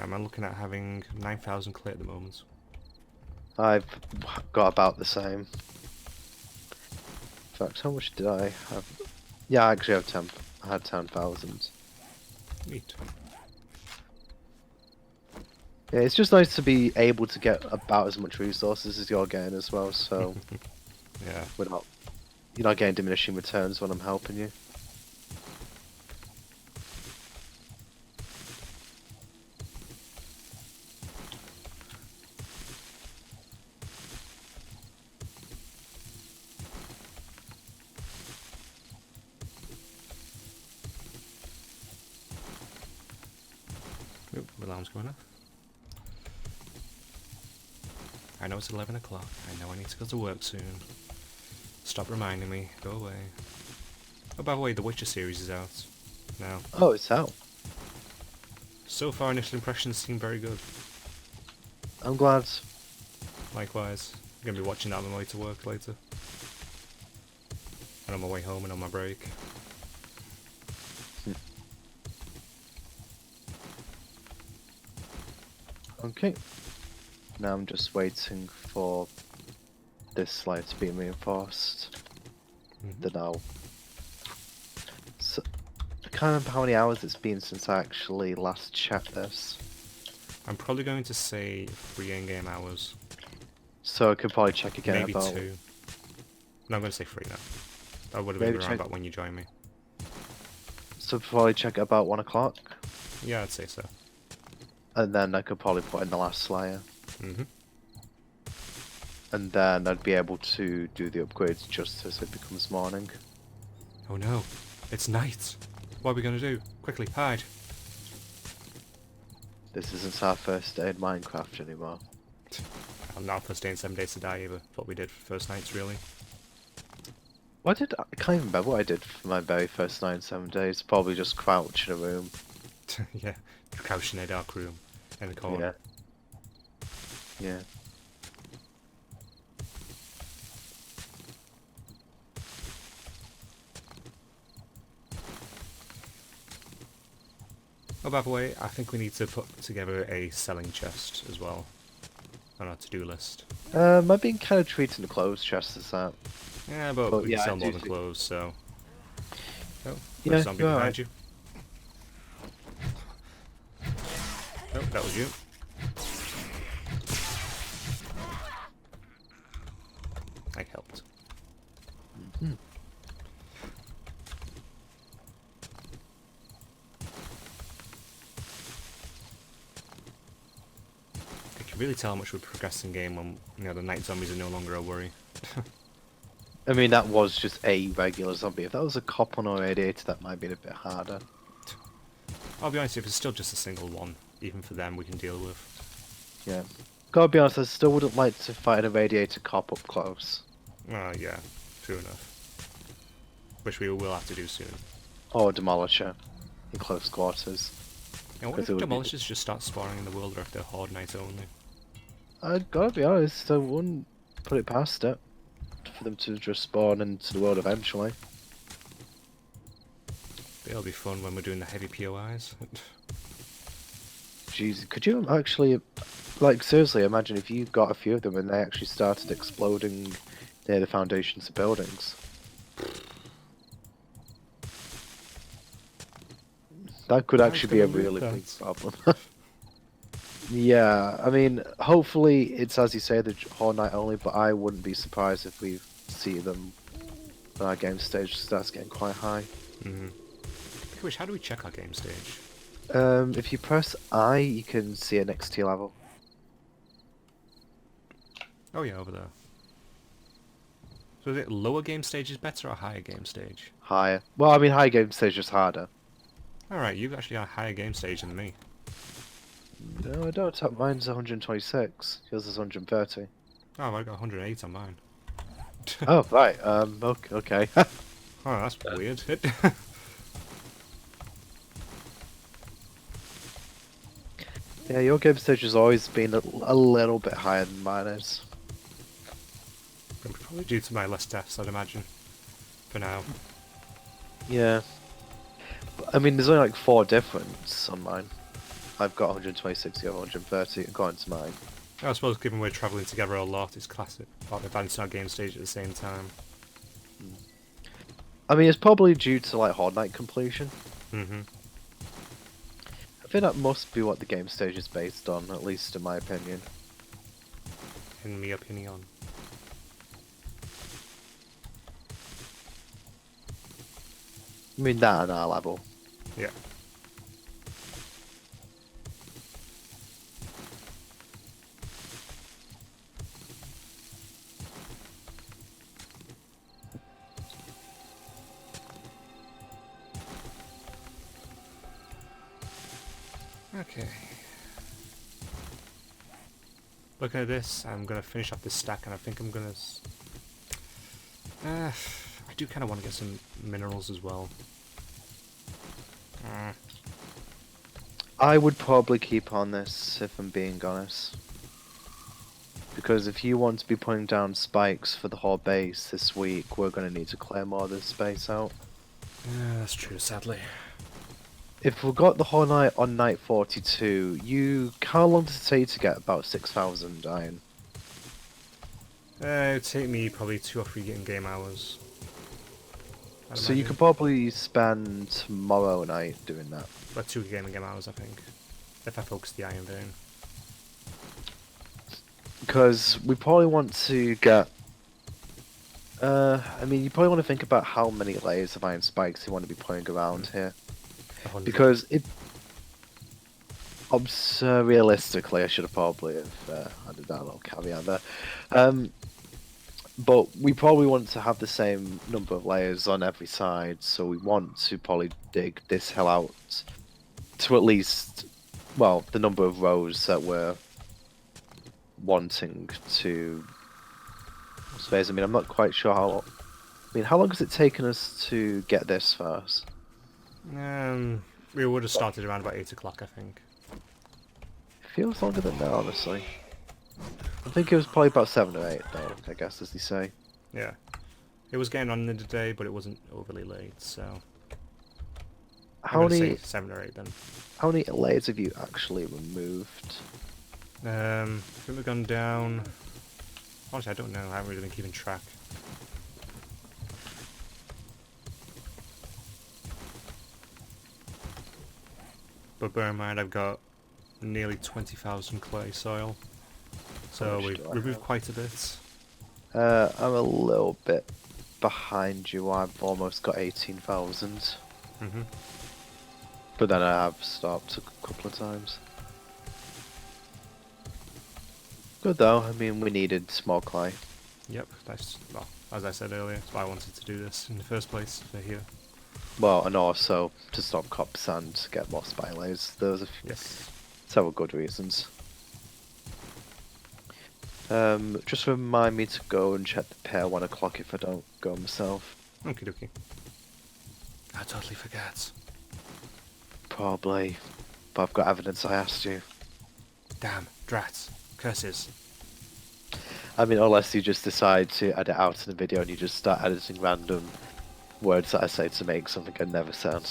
I'm looking at having 9,000 clay at the moment. I've got about the same. In fact, how much did I have? Yeah, I actually have 10. I had 10,000. Neat. Yeah, it's just nice to be able to get about as much resources as you're getting as well, so Yeah. you're not getting diminishing returns when I'm helping you. Oop, the alarm's going off. I know it's 11 o'clock. I know I need to go to work soon. Stop reminding me. Go away. Oh, by the way, the Witcher series is out now. Oh, it's out. So far, initial impressions seem very good. I'm glad. Likewise, I'm going to be watching that on my way to work later. And on my way home and on my break. Okay. Now I'm just waiting for this slide to be reinforced. Mhm. Then I'll... So, I can't remember how many hours it's been since I actually last checked this. I'm probably going to say 3 in-game hours. So I could probably check again Maybe about... 2. No, I'm going to say 3 now. That would have been Maybe around check... about when you joined me. So probably check about 1 o'clock. Yeah, I'd say so. And then I could probably put in the last Slayer. Mhm. And then I'd be able to do the upgrades just as it becomes morning. Oh no, it's night. What are we going to do? Quickly, hide. This isn't our first day in Minecraft anymore. I'm not first day in 7 Days to Die either. What we did for first nights, really. I can't even remember what I did for my very first 9-7 days. Probably just crouch in a room. Yeah, crouch in a dark room in the corner. Yeah. Yeah. Oh, by the way, I think we need to put together a selling chest as well on our to-do list. I've been kind of treating the clothes chest as that. Yeah, but But we yeah, can I sell do more than think- clothes, so... Oh, Yeah, there's a zombie you're behind right. you. Oh, that was you. I helped. Mhm. I can really tell how much we progress in game when the night zombies are no longer a worry. I mean, that was just a regular zombie. If that was a cop on a radiator, that might be a bit harder. I'll be honest, if it's still just a single one, even for them we can deal with. Yeah. Gotta be honest, I still wouldn't like to fight a radiator cop up close. Yeah, true enough. Which we will have to do soon. Or a demolisher in close quarters. And what if Because it would be- demolishers just start spawning in the world, or if they're horde night only? I gotta be honest, I wouldn't put it past it for them to just spawn into the world eventually. It'll be fun when we're doing the heavy POIs. Jeez, could you actually, like, seriously, imagine if you got a few of them and they actually started exploding near the foundations of buildings? That could How's actually be a gonna move really that? big problem. Yeah, I mean, hopefully it's as you say, the Horde Night only, but I wouldn't be surprised if we see them when our game stage starts getting quite high. Which, how do we check our game stage? If you press I, you can see an XT level. Oh yeah, over there. So is it lower game stage is better or higher game stage? Higher. Well, I mean, high game stage is harder. Alright, you've actually got a higher game stage than me. No, I don't. Mine's 126. Yours is 130. Oh, I got 108 on mine. Oh, right. Okay. Oh, that's weird. Yeah, your game stage has always been a little bit higher than mine is. Probably due to my less deaths, I'd imagine. For now. Yeah. I mean, there's only like 4 difference on mine. I've got 126, you have 130, according to mine. I suppose given we're travelling together a lot, it's classic. Like advancing our game stage at the same time. I mean, it's probably due to like Horde Night completion. Mm-hmm. I think that must be what the game stage is based on, at least in my opinion. In my opinion. I mean, that and our level. Yeah. Okay. Looking at this, I'm gonna finish off this stack, and I think I'm gonna. I do kind of want to get some minerals as well. I would probably keep on this, if I'm being honest. Because if you want to be putting down spikes for the Horde base this week, we're going to need to clear more of this space out. Yeah, that's true, sadly. if we got the whole night on night 42, how long does it take to get about 6,000 iron? It'd take me probably 2 or 3 in-game hours. I'd So you imagine. could probably spend tomorrow night doing that. But 2 in-game hours, I think. If I focus the iron vein. Because we probably want to get... I mean, you probably want to think about how many layers of iron spikes you want to be putting around here. 100. Because realistically, I should have probably added that little caveat there. But we probably want to have the same number of layers on every side, so we want to probably dig this hill out to at least, well, the number of rows that we're wanting to space. I mean, I'm not quite sure how... I mean, how long has it taken us to get this first? We would have started around about 8 o'clock, I think. It feels longer than that, honestly. I think it was probably about 7 or 8, though, I guess, as they say. Yeah. It was getting on in the day, but it wasn't overly late, so... How I'm gonna many say 7 or 8 then. how many layers have you actually removed? I think we've gone down... Honestly, I don't know. I haven't really been keeping track. But bear in mind, I've got nearly 20,000 clay soil. So much we've do I removed have? quite a bit. I'm a little bit behind you. I've almost got 18,000. Mm-hmm. But then I have stopped a couple of times. Good though, I mean, we needed small clay. Yep, that's... Well, as I said earlier, that's why I wanted to do this in the first place, for here. Well, and also to stop cops and to get more spy layers. There was Yes. several good reasons. Just remind me to go and check the pair 1 o'clock if I don't go myself. Okie dokie. I totally forgot. Probably. But I've got evidence I asked you. Damn, drats. Curses. I mean, unless you just decide to edit out in the video and you just start editing random words that I say to make something I never said.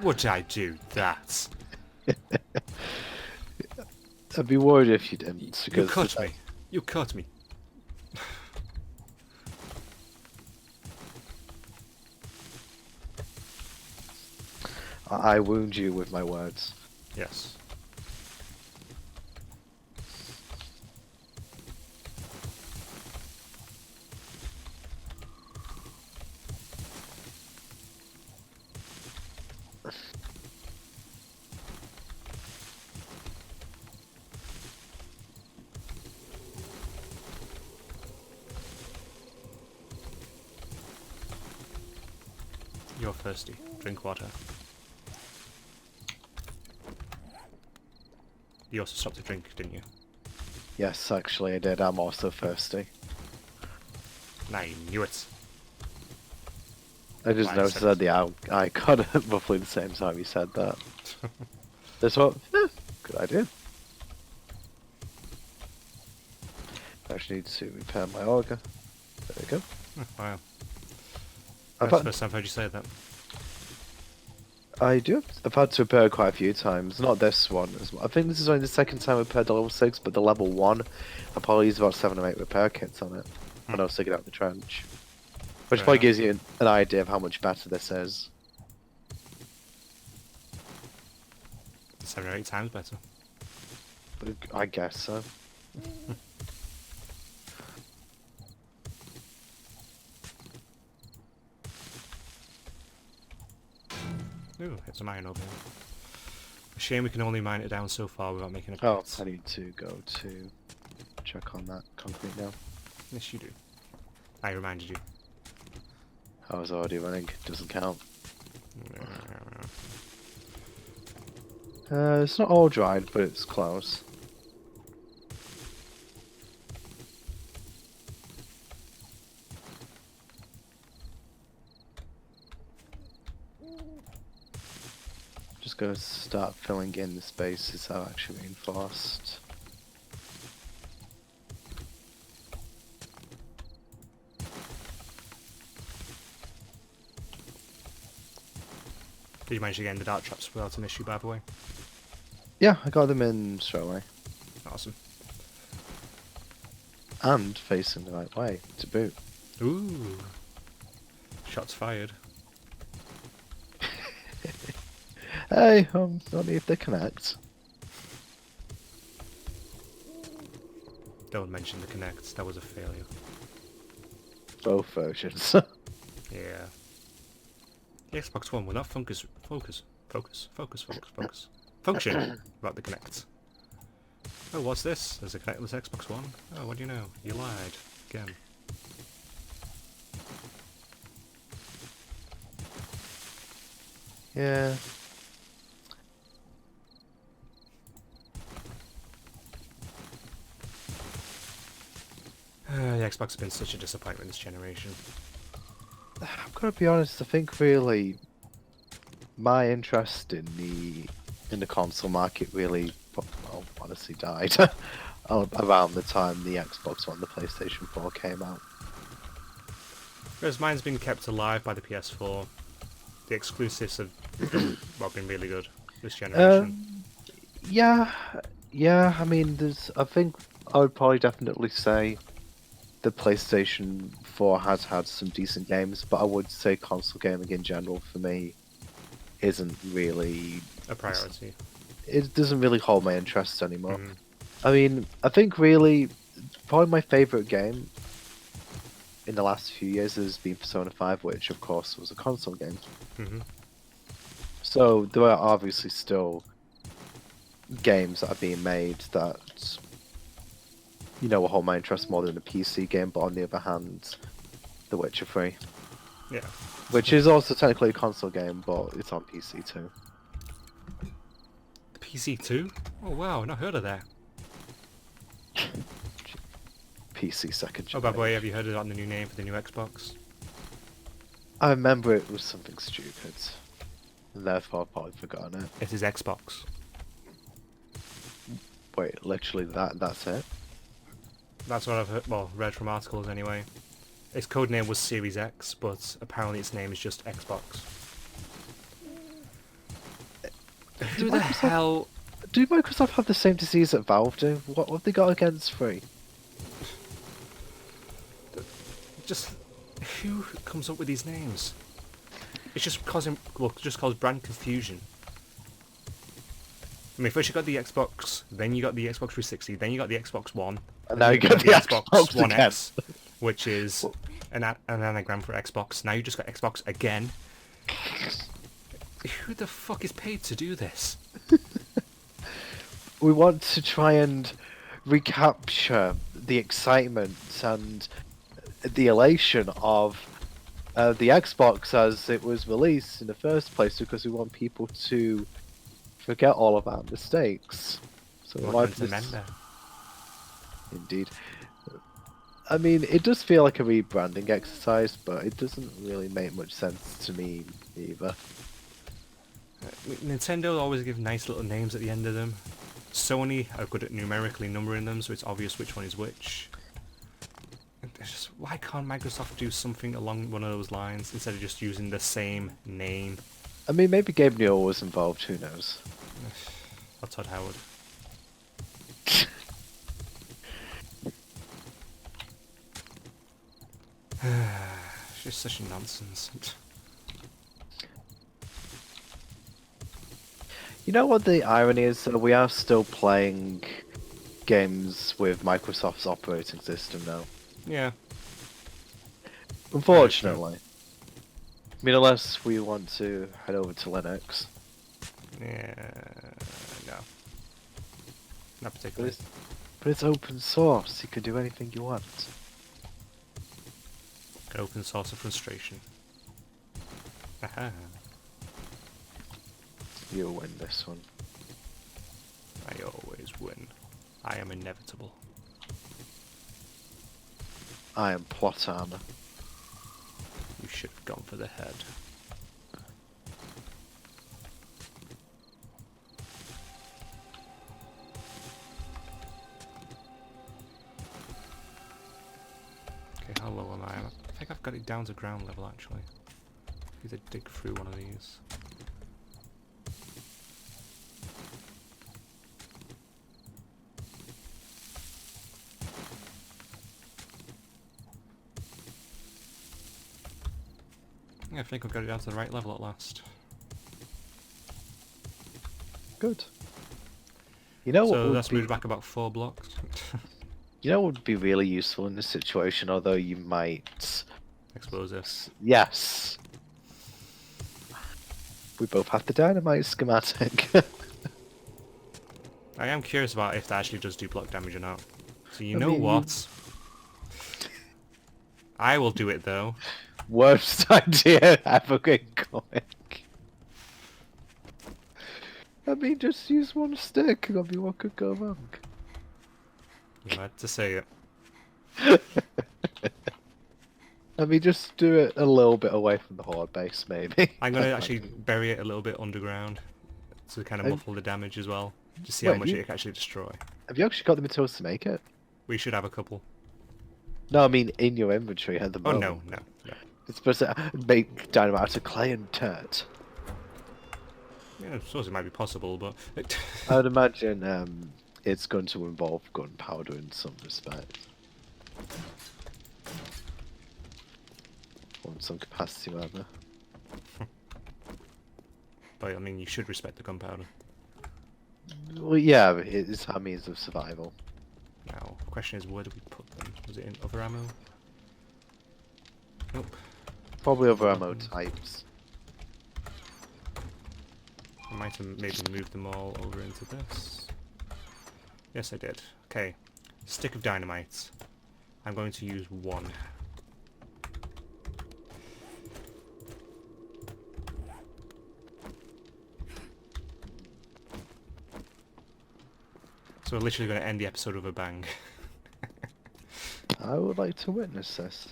Would I do that? I'd be worried if you didn't. You Because cut me. You cut me. I wound you with my words. Yes. You're thirsty. Drink water. You also stopped to drink, didn't you? Yes, actually I did. I'm also thirsty. I knew it. I just Why I noticed said that the icon at roughly the same time you said that. This one? Good idea. I actually need to repair my auger. There we go. Oh, wow. I've That's the had, first time I've heard you say that. I do. I've had to repair it quite a few times. Not this one. As well. I think this is only the second time I repaired the level 6, but the level 1, I probably used about 7 or 8 repair kits on it when I was digging out the trench. Which Fair probably enough. gives you an idea of how much better this is. 7 or 8 times better. I guess so. Ooh, it's some iron over here. A shame we can only mine it down so far without making a Oh, pit. I need to go to check on that concrete now. Yes, you do. I reminded you. I was already running. Doesn't count. It's not all dried, but it's close. Just gonna start filling in the spaces that are actually reinforced. Did you manage to get in the dart traps without an issue, by the way? Yeah, I got them in straight away. Awesome. And facing the right way, to boot. Ooh. Shots fired. Hey, only if they connect. Don't mention the Kinect, that was a failure. Both versions. Yeah. The Xbox One will not focus. Function about the Kinect. Oh, what's this? There's a connectless Xbox One? Oh, what do you know? You lied. Again. Yeah. The Xbox has been such a disappointment this generation. I'm gonna be honest, I think really my interest in the console market really, well, honestly died around the time the Xbox One, the PlayStation 4 came out. Whereas mine's been kept alive by the PS4. The exclusives have been really good this generation. Yeah, yeah. I mean, I think I would probably definitely say the PlayStation 4 has had some decent games, but I would say console gaming in general for me isn't really A priority. It doesn't really hold my interest anymore. Mhm. I mean, I think really probably my favorite game in the last few years has been Persona 5, which of course was a console game. Mhm. So there are obviously still games that are being made that will hold my interest more than a PC game, but on the other hand, The Witcher 3, Yeah. which is also technically a console game, but it's on PC too. The PC too? Oh wow, not heard of that. PC second Oh, generation. by the way, have you heard about the new name for the new Xbox? I remember it was something stupid, and therefore I've probably forgotten it. It is Xbox. Wait, literally that's it? That's what I've heard, well, read from articles anyway. Its codename was Series X, but apparently its name is just Xbox. Who the hell... Do Microsoft have the same disease that Valve do? What have they got against free? Just... Who comes up with these names? It's just causing... Well, just cause brand confusion. I mean, first you got the Xbox, then you got the Xbox 360, then you got the Xbox One. And now you got the Xbox One again. X, which is an anagram for Xbox. Now you just got Xbox again. Who the fuck is paid to do this? We want to try and recapture the excitement and the elation of the Xbox as it was released in the first place, because we want people to forget all of our mistakes. So We why want them to this... remember. Indeed. I mean, it does feel like a rebranding exercise, but it doesn't really make much sense to me either. Nintendo always give nice little names at the end of them. Sony are good at numerically numbering them, so it's obvious which one is which. It's just, why can't Microsoft do something along one of those lines instead of just using the same name? I mean, maybe Gabe Newell was involved, who knows? Or Todd Howard. It's just such nonsense. You know what the irony is? We are still playing games with Microsoft's operating system now. Yeah. Unfortunately. I mean, unless we want to head over to Linux. Yeah. No. Not particularly. But it's open source. You can do anything you want. An open source of frustration. Aha. You'll win this one. I always win. I am inevitable. I am plot armor. You should have gone for the head. Okay, how low am I? I think I've got it down to ground level actually. Need to dig through one of these. Yeah, I think I've got it down to the right level at last. Good. You know what So would that's be, moved back about 4 blocks. you know what would be really useful in this situation, although you might... Explosives. Yes! We both have the dynamite schematic. I am curious about if that actually does do block damage or not. So you I know mean, what? I will do it though. Worst idea ever going. I mean, just use one stick. I mean, what could go wrong? You had to say it. I mean, just do it a little bit away from the horde base, maybe. I'm gonna actually bury it a little bit underground to kind of Um, muffle the damage as well. Just see wait, how much you- it can actually destroy. Have you actually got the materials to make it? We should have a couple. No, I mean in your inventory at the Oh moment. no. It's supposed to make dynamite out of clay and dirt. Yeah, I suppose it might be possible, but I would imagine it's going to involve gunpowder in some respect. Or in some capacity, rather. but I mean, you should respect the gunpowder. Well, yeah, it's our means of survival. Now, the question is, where do we put them? Was it in other ammo? Nope. Probably other ammo types. I might have maybe moved them all over into this. Yes, I did. Okay. Stick of dynamite. I'm going to use 1. So we're literally going to end the episode with a bang. I would like to witness this.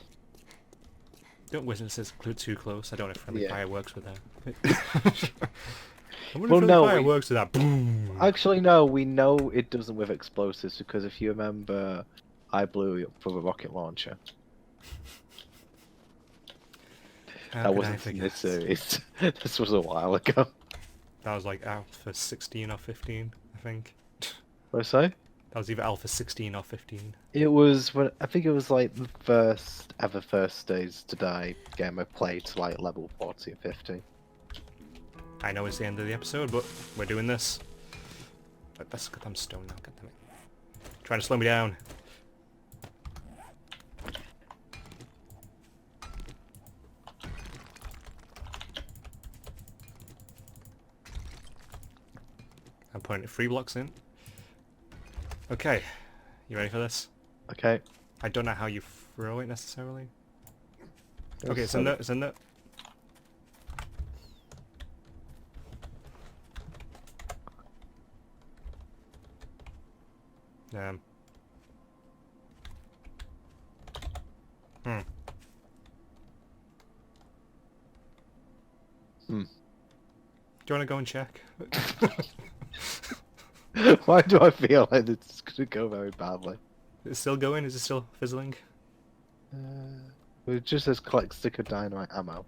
Don't witness this too close. I don't know if friendly Yeah. fire works with that. I wonder Well, if friendly no, fire we- works with that. Boom! Actually, no, we know it doesn't with explosives because if you remember, I blew it up with a rocket launcher. How That could I wasn't in forget? this series. This was a while ago. That was like Alpha 16 or 15, I think. What did I say? That was either Alpha 16 or 15. It was when I think it was like the first days to die game I played to like level 40 or 50. I know it's the end of the episode, but we're doing this. That's because I'm stoned now, goddammit. Trying to slow me down. I'm putting 3 blocks in. Okay, you ready for this? Okay. I don't know how you throw it necessarily. Okay, it's So- a nut, it's a nut. Um. Hmm. Hmm. Do you want to go and check? Why do I feel like this is gonna go very badly? Is it still going? Is it still fizzling? It just says collect stick of dynamite ammo.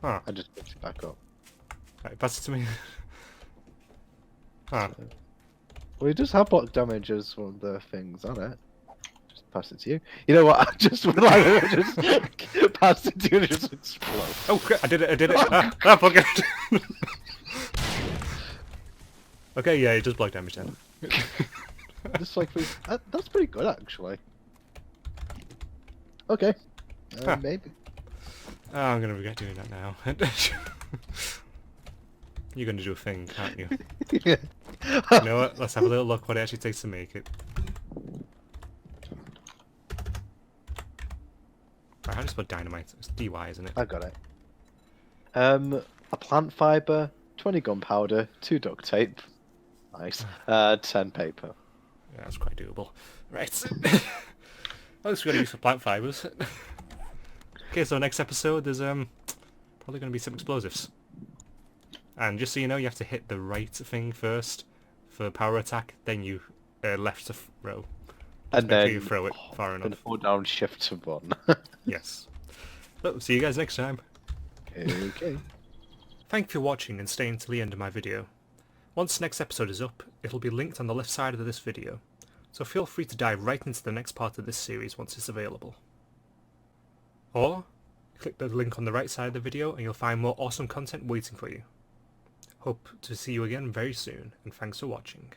Huh. I just picked it back up. Right, pass it to me. Huh. Well, it does have block damage as one of the things on it. Just pass it to you. You know what? I just would like to just pass it to you and just explode. Oh crap, I did it, fuck it. Okay, yeah, it does block damage then. Just like that's pretty good actually. Okay. Huh. Maybe. Oh, I'm gonna regret doing that now. You're gonna do a thing, aren't you? Yeah. You know what? Let's have a little look what it actually takes to make it. Right, how do you spell dynamite? It's DY, isn't it? I got it. A plant fiber, 20 gunpowder, 2 duct tape. Nice. 10 paper. Yeah, that's quite doable. Right. Well, it's gonna use for plant fibers. Okay, so next episode there's probably gonna be some explosives. And just so you know, you have to hit the right thing first for power attack, then you left to throw. And Make sure then you throw it far and enough. hold down shift to run. Yes. So, see you guys next time. Okay. Thank you for watching and staying till the end of my video. Once the next episode is up, it'll be linked on the left side of this video, so feel free to dive right into the next part of this series once it's available. Or, click the link on the right side of the video and you'll find more awesome content waiting for you. Hope to see you again very soon, and thanks for watching.